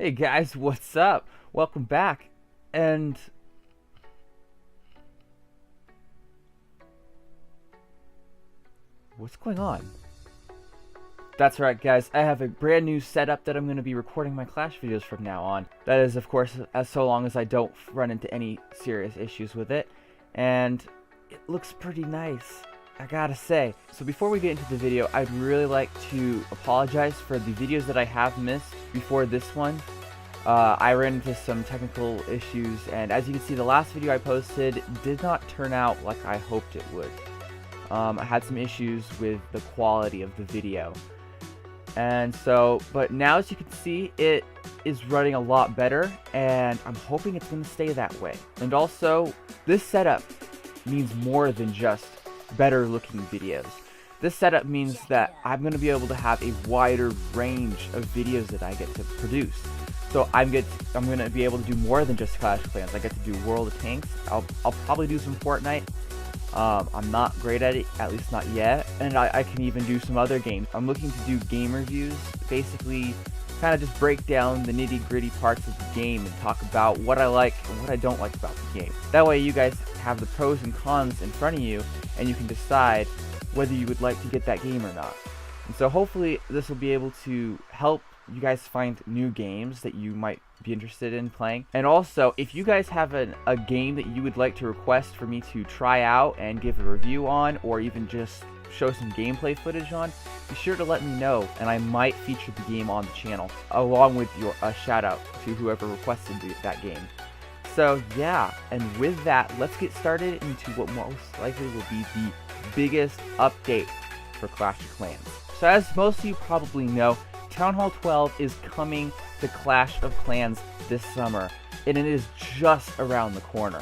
Hey guys, what's up? Welcome back. And what's going on? That's right, guys. I have a brand new setup that I'm going to be recording my Clash videos from now on. That is, of course, as so long as I don't run into any serious issues with it. And it looks pretty nice, I gotta say. So before we get into the video, I'd really like to apologize for the videos that I have missed before this one. I ran into some technical issues, and as you can see, the last video I posted did not turn out like I hoped it would. I had some issues with the quality of the video. And so, but now as you can see, it is running a lot better, and I'm hoping it's going to stay that way. And also, this setup means more than just better looking videos. This setup means that I'm going to be able to have a wider range of videos that I get to produce. So I'm going to be able to do more than just Clash of Clans. I get to do World of Tanks. I'll probably do some Fortnite. I'm not great at it, at least not yet. And I can even do some other games. I'm looking to do game reviews, basically kind of just break down the nitty-gritty parts of the game and talk about what I like and what I don't like about the game. That way you guys have the pros and cons in front of you, and you can decide whether you would like to get that game or not. And so hopefully this will be able to help you guys find new games that you might be interested in playing. And also, if you guys have a game that you would like to request for me to try out and give a review on, or even just show some gameplay footage on, be sure to let me know, and I might feature the game on the channel, along with your shout out to whoever requested that game. So yeah, and with that, let's get started into what most likely will be the biggest update for Clash of Clans. So as most of you probably know, Town Hall 12 is coming to Clash of Clans this summer, and it is just around the corner.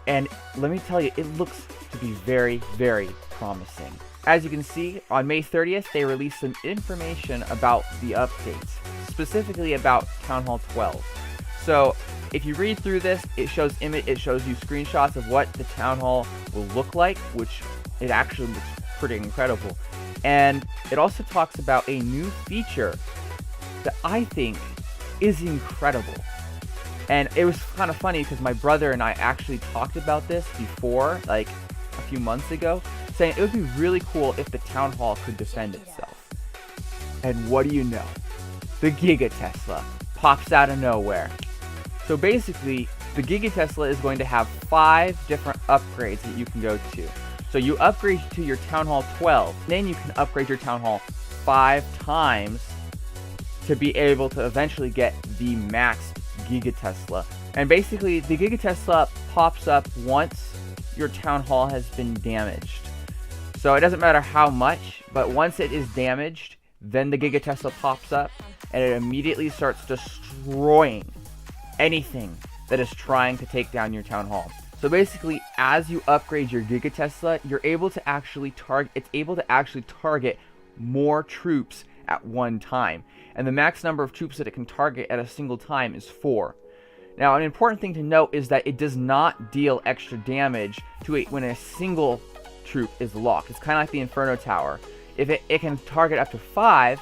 And let me tell you, it looks to be very, very promising. As you can see, on May 30th, they released some information about the updates, specifically about Town Hall 12. So if you read through this, it shows you screenshots of what the Town Hall will look like, which it actually looks pretty incredible. And it also talks about a new feature that I think is incredible. And it was kind of funny because my brother and I actually talked about this before, like a few months ago, saying it would be really cool if the Town Hall could defend itself. And what do you know? The Giga Tesla pops out of nowhere. So basically, the Giga Tesla is going to have 5 different upgrades that you can go to. So you upgrade to your Town Hall 12, then you can upgrade your Town Hall 5 times to be able to eventually get the maxed Giga Tesla. And basically, the Giga Tesla pops up once your Town Hall has been damaged. So it doesn't matter how much, but once it is damaged, then the Giga Tesla pops up, and it immediately starts destroying anything that is trying to take down your Town Hall. So basically, as you upgrade your Giga Tesla, you're able to actually target more troops at one time. And the max number of troops that it can target at a single time is 4. Now, an important thing to note is that it does not deal extra damage to when a single troop is locked. It's kind of like the Inferno Tower. If it can target up to 5,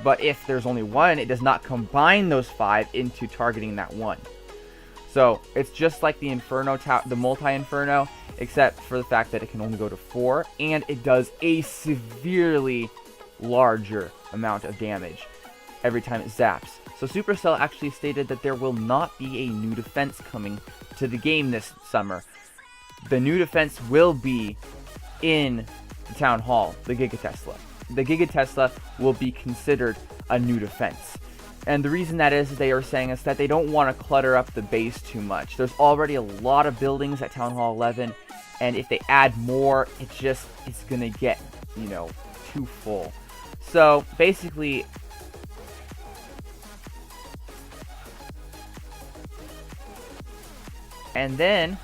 but if there's only 1, it does not combine those 5 into targeting that 1. So it's just like the Inferno the multi-Inferno, except for the fact that it can only go to 4, and it does a severely larger amount of damage every time it zaps. So Supercell actually stated that there will not be a new defense coming to the game this summer. The new defense will be in the Town Hall, the Giga Tesla. The Giga Tesla will be considered a new defense. And the reason that is they are saying is that they don't want to clutter up the base too much. There's already a lot of buildings at Town Hall 11, and if they add more, it's going to get, too full. So basically, and then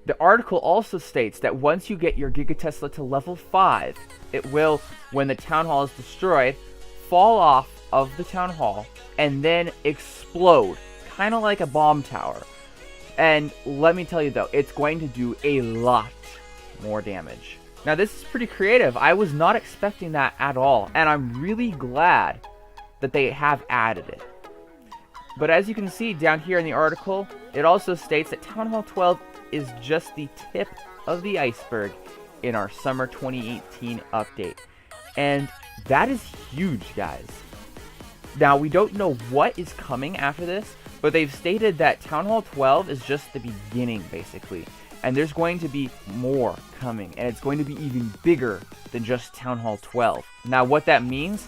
the article also states that once you get your Giga Tesla to level 5, it will, when the Town Hall is destroyed, fall off of the Town Hall and then explode, kind of like a bomb tower. And let me tell you though, it's going to do a lot more damage. Now this is pretty creative. I was not expecting that at all, and I'm really glad that they have added it. But as you can see down here in the article, it also states that Town Hall 12 is just the tip of the iceberg in our summer 2018 update. And that is huge, guys. Now, we don't know what is coming after this, but they've stated that Town Hall 12 is just the beginning, basically. And there's going to be more coming, and it's going to be even bigger than just Town Hall 12. Now, what that means,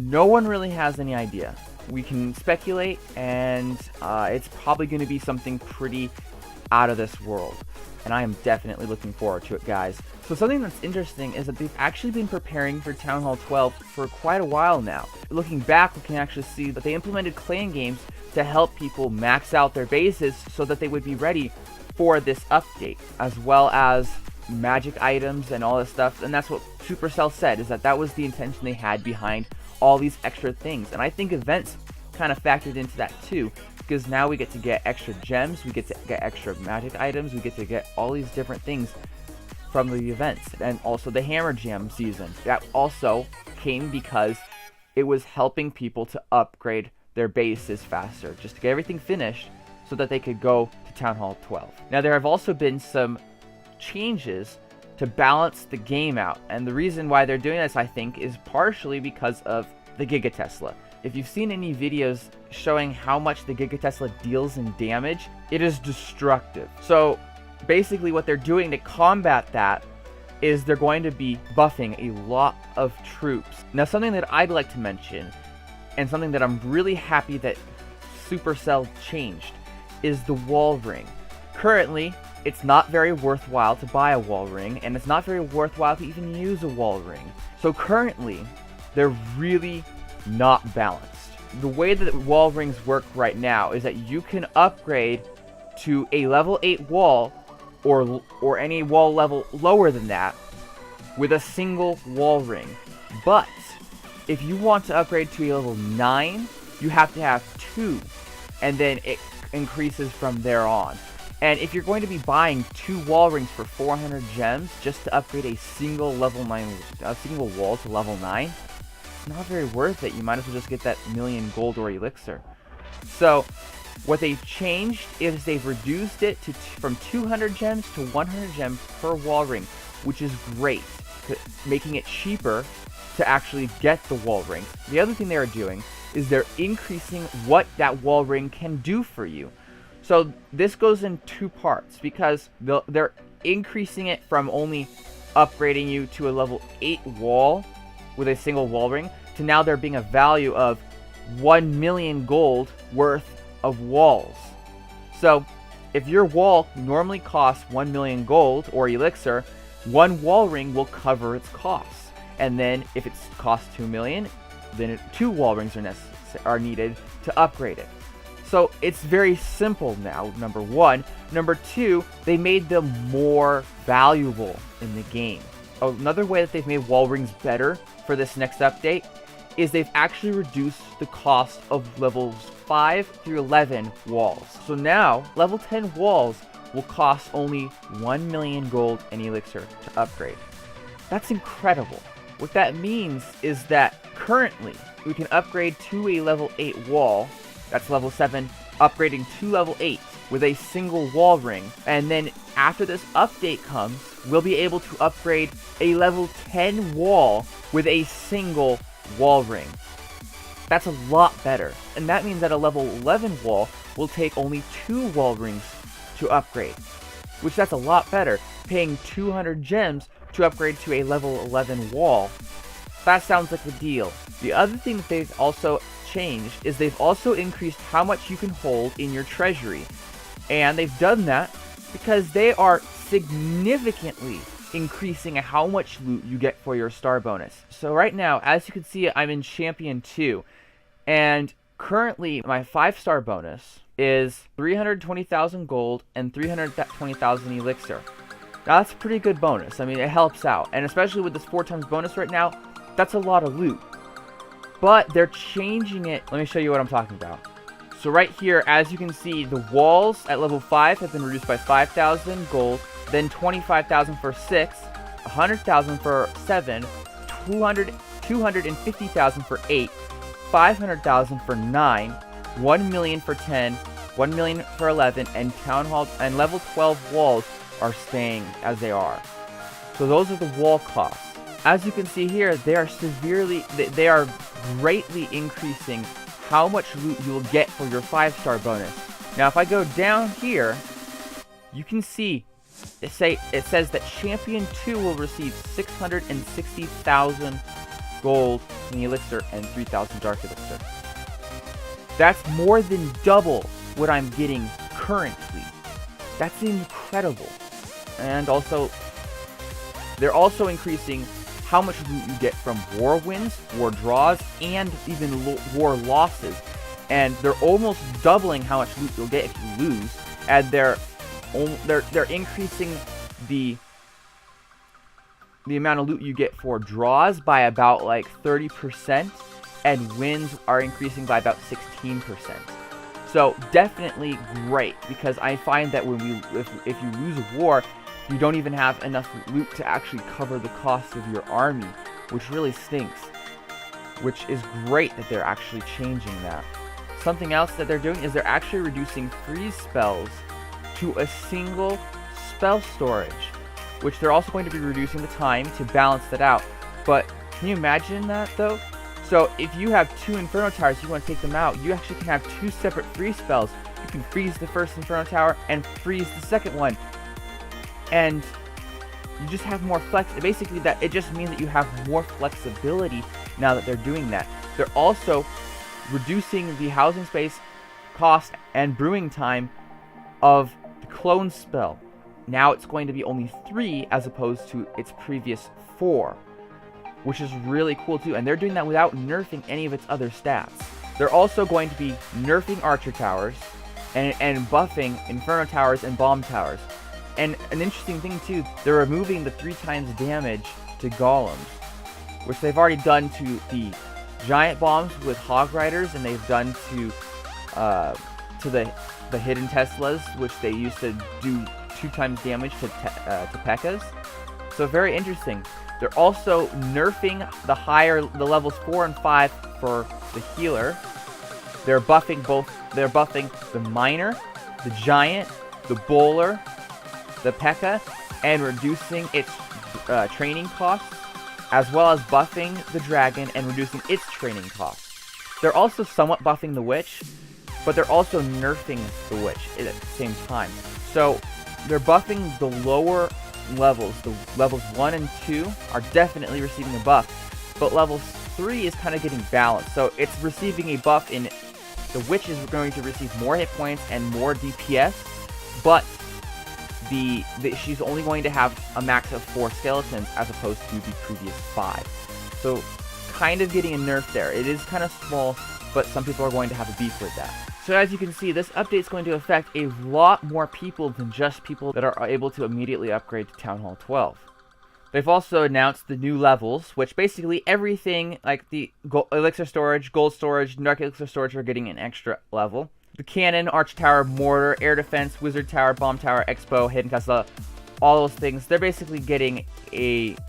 no one really has any idea. We can speculate, and it's probably going to be something pretty out of this world. And I am definitely looking forward to it, guys. So something that's interesting is that they've actually been preparing for Town Hall 12 for quite a while now. Looking back, we can actually see that they implemented clan games to help people max out their bases so that they would be ready for this update, as well as magic items and all this stuff. And that's what Supercell said, is that that was the intention they had behind all these extra things. And I think events kind of factored into that too, because now we get to get extra gems, we get to get extra magic items, we get to get all these different things from the events. And also the Hammer Jam season, that also came because it was helping people to upgrade their bases faster, just to get everything finished so that they could go to Town Hall 12. Now there have also been some changes to balance the game out, and the reason why they're doing this, I think, is partially because of the Giga Tesla. If you've seen any videos showing how much the Giga Tesla deals in damage, it is destructive. So basically what they're doing to combat that is they're going to be buffing a lot of troops. Now something that I'd like to mention, and something that I'm really happy that Supercell changed, is the wall ring. Currently, it's not very worthwhile to buy a wall ring, and it's not very worthwhile to even use a wall ring. So currently, they're really not balanced. The way that wall rings work right now is that you can upgrade to a level 8 wall or any wall level lower than that with a single wall ring. But if you want to upgrade to a level 9, you have to have 2, and then it increases from there on. And if you're going to be buying 2 wall rings for 400 gems just to upgrade a single level 9, a single wall to level 9, it's not very worth it. You might as well just get that million gold or elixir. So what they've changed is they've reduced it to from 200 gems to 100 gems per wall ring, which is great, making it cheaper to actually get the wall ring. The other thing they're doing is they're increasing what that wall ring can do for you. So this goes in 2 parts, because they're increasing it from only upgrading you to a level 8 wall with a single wall ring to now there being a value of 1 million gold worth of walls. So if your wall normally costs 1 million gold or elixir, 1 wall ring will cover its costs. And then if it costs 2 million, then 2 wall rings are needed to upgrade it. So it's very simple now, number 1. Number 2, they made them more valuable in the game. Another way that they've made wall rings better for this next update is they've actually reduced the cost of levels 5 through 11 walls. So now, level 10 walls will cost only 1 million gold and elixir to upgrade. That's incredible. What that means is that currently, we can upgrade to a level 8 wall, that's level 7, upgrading to level 8 with a single wall ring. And then after this update comes, we'll be able to upgrade a level 10 wall with a single wall ring. That's a lot better. And that means that a level 11 wall will take only 2 wall rings to upgrade, which that's a lot better. Paying 200 gems to upgrade to a level 11 wall, that sounds like the deal. The other thing that they've also changed is they've also increased how much you can hold in your treasury. And they've done that because they are significantly increasing how much loot you get for your star bonus. So right now, as you can see, I'm in Champion 2. And currently, my 5-star bonus is 320,000 gold and 320,000 elixir. Now that's a pretty good bonus. I mean, it helps out. And especially with this 4 times bonus right now, that's a lot of loot. But they're changing it. Let me show you what I'm talking about. So right here, as you can see, the walls at level 5 have been reduced by 5,000 gold, then 25,000 for 6, 100,000 for 7, 250,000 for 8, 500,000 for 9, 1 million for 10, 1 million for 11, and Town Hall and level 12 walls are staying as they are. So those are the wall costs. As you can see here, they are greatly increasing how much loot you will get for your 5-star bonus. Now if I go down here, you can see it says that Champion 2 will receive 660,000 gold in the elixir and 3,000 dark elixir. That's more than double what I'm getting currently. That's incredible. And also, they're also increasing how much loot you get from war wins, war draws, and even war losses. And they're almost doubling how much loot you'll get if you lose. And they're increasing the amount of loot you get for draws by about like 30%, and wins are increasing by about 16%. So definitely great, because I find that when if you lose a war, you don't even have enough loot to actually cover the cost of your army, which really stinks. Which is great that they're actually changing that. Something else that they're doing is they're actually reducing freeze spells to a single spell storage, which they're also going to be reducing the time to balance that out. But can you imagine that though? So if you have 2 Inferno Towers, you want to take them out, you actually can have 2 separate freeze spells. You can freeze the first Inferno Tower and freeze the second one. And you just have more flex. Basically, that it just means that you have more flexibility now that they're doing that. They're also reducing the housing space cost and brewing time of the clone spell. Now it's going to be only 3 as opposed to its previous 4, which is really cool too. And they're doing that without nerfing any of its other stats. They're also going to be nerfing Archer Towers and buffing Inferno Towers and Bomb Towers. And an interesting thing too, they're removing the 3 times damage to golems, which they've already done to the giant bombs with Hog Riders, and they've done to the hidden Teslas, which they used to do 2 times damage to P.E.K.K.A.s. So very interesting. They're also nerfing the levels 4 and 5 for the healer. They're buffing the miner, the giant, the bowler, the P.E.K.K.A, and reducing its training costs, as well as buffing the dragon and reducing its training costs. They're also somewhat buffing the witch, but they're also nerfing the witch at the same time. So they're buffing the lower levels. The levels 1 and 2 are definitely receiving a buff, but level 3 is kind of getting balanced. So it's receiving a buff in the witch is going to receive more hit points and more DPS, but she's only going to have a max of 4 skeletons as opposed to the previous 5. So kind of getting a nerf there. It is kind of small, but some people are going to have a beef with that. So as you can see, this update is going to affect a lot more people than just people that are able to immediately upgrade to Town Hall 12. They've also announced the new levels, which basically everything like the elixir storage, gold storage, dark elixir storage are getting an extra level. The cannon, arch tower, mortar, air defense, wizard tower, bomb tower, expo, hidden castle, all those things, they're basically getting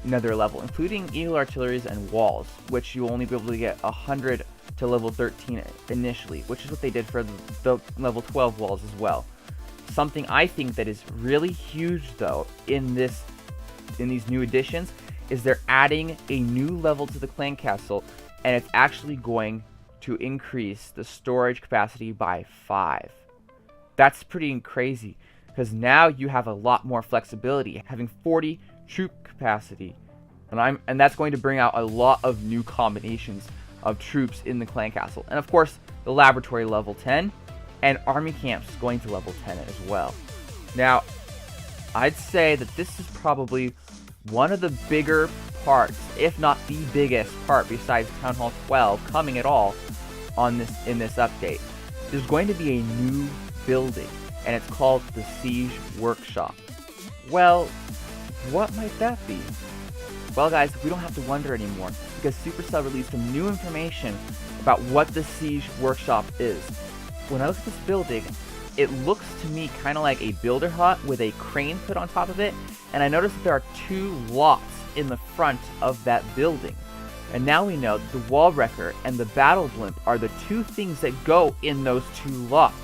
another level, including eagle artilleries and walls, which you'll only be able to get 100 to level 13 initially, which is what they did for the level 12 walls as well. Something I think that is really huge though in these new additions is they're adding a new level to the clan castle, and it's actually going to increase the storage capacity by 5. That's pretty crazy, because now you have a lot more flexibility, having 40 troop capacity, and that's going to bring out a lot of new combinations of troops in the clan castle. And of course, the laboratory level 10, and army camps going to level 10 as well. Now, I'd say that this is probably one of the bigger parts, if not the biggest part besides Town Hall 12 coming at all in this update. There's going to be a new building, and it's called the Siege Workshop. Well, what might that be? Well guys, we don't have to wonder anymore, because Supercell released some new information about what the Siege Workshop is. when I look at this building, it looks to me kind of like a builder hut with a crane put on top of it, and I noticed that there are 2 locks in the front of that building. And now we know that the wall wrecker and the battle blimp are the 2 things that go in those 2 locks.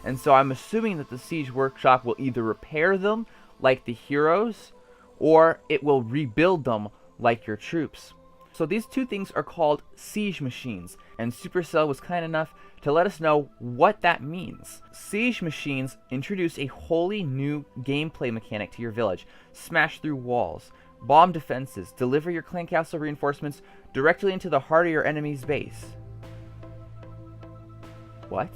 And so I'm assuming that the siege workshop will either repair them like the heroes, or it will rebuild them like your troops. So these 2 things are called siege machines, and Supercell was kind enough to let us know what that means. Siege machines introduce a wholly new gameplay mechanic to your village. Smash through walls, bomb defenses, deliver your clan castle reinforcements directly into the heart of your enemy's base. What?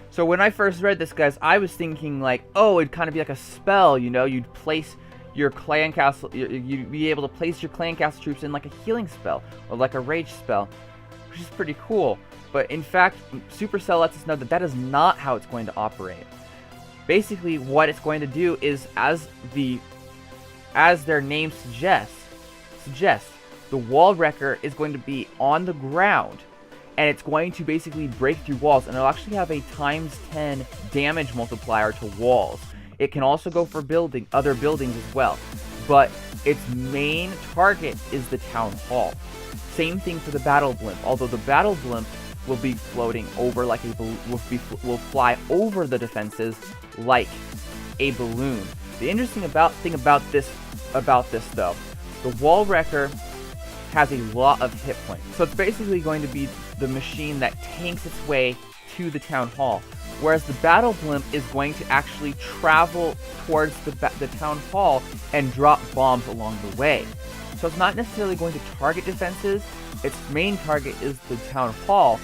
So when I first read this, guys, I was thinking like, oh, it'd kind of be like a spell, you know, you'd place your clan castle, you'd be able to place your clan castle troops in like a healing spell or like a rage spell, which is pretty cool. But in fact, Supercell lets us know that that is not how it's going to operate. Basically, what it's going to do is, as their name suggests, the wall wrecker is going to be on the ground, and it's going to basically break through walls, and it'll actually have a ×10 damage multiplier to walls. It can also go for other buildings as well, but its main target is the town hall. Same thing for the battle blimp, although the battle blimp will be floating over like will fly over the defenses like a balloon. The interesting thing about this though, the wall wrecker has a lot of hit points, so it's basically going to be the machine that tanks its way to the town hall, whereas the battle blimp is going to actually travel towards the town hall and drop bombs along the way. So it's not necessarily going to target defenses, its main target is the town hall.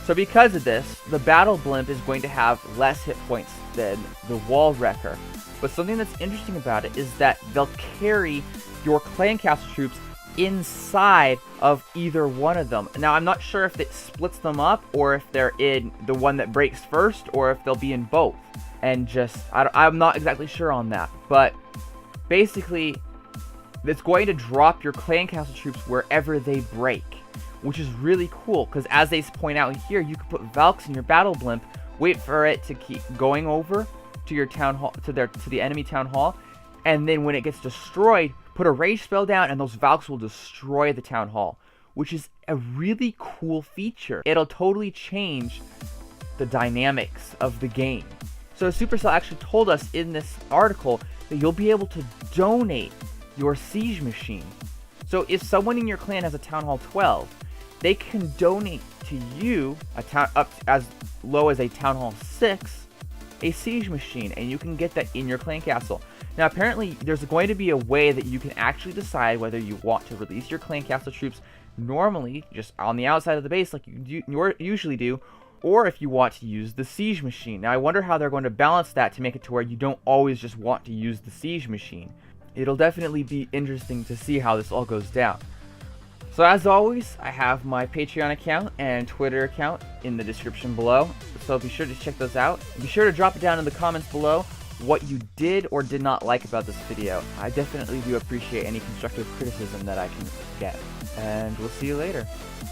So because of this, the battle blimp is going to have less hit points than the wall wrecker. But something that's interesting about it is that they'll carry your clan castle troops inside of either one of them. Now, I'm not sure if it splits them up, or if they're in the one that breaks first, or if they'll be in both. And I'm not exactly sure on that. But basically, it's going to drop your clan castle troops wherever they break, which is really cool, because as they point out here, you can put Valks in your battle blimp, wait for it to keep going over to your town hall, to the enemy town hall, and then when it gets destroyed, put a rage spell down, and those Valks will destroy the town hall, which is a really cool feature. It'll totally change the dynamics of the game. So Supercell actually told us in this article that you'll be able to donate your siege machine. So if someone in your clan has a Town Hall 12, they can donate to you up as low as a Town Hall 6, a siege machine, and you can get that in your clan castle. Now apparently there's going to be a way that you can actually decide whether you want to release your clan castle troops normally, just on the outside of the base like you usually do, or if you want to use the siege machine. Now I wonder how they're going to balance that to make it to where you don't always just want to use the siege machine. It'll definitely be interesting to see how this all goes down. So as always, I have my Patreon account and Twitter account in the description below, so be sure to check those out. Be sure to drop it down in the comments below what you did or did not like about this video. I definitely do appreciate any constructive criticism that I can get. And we'll see you later.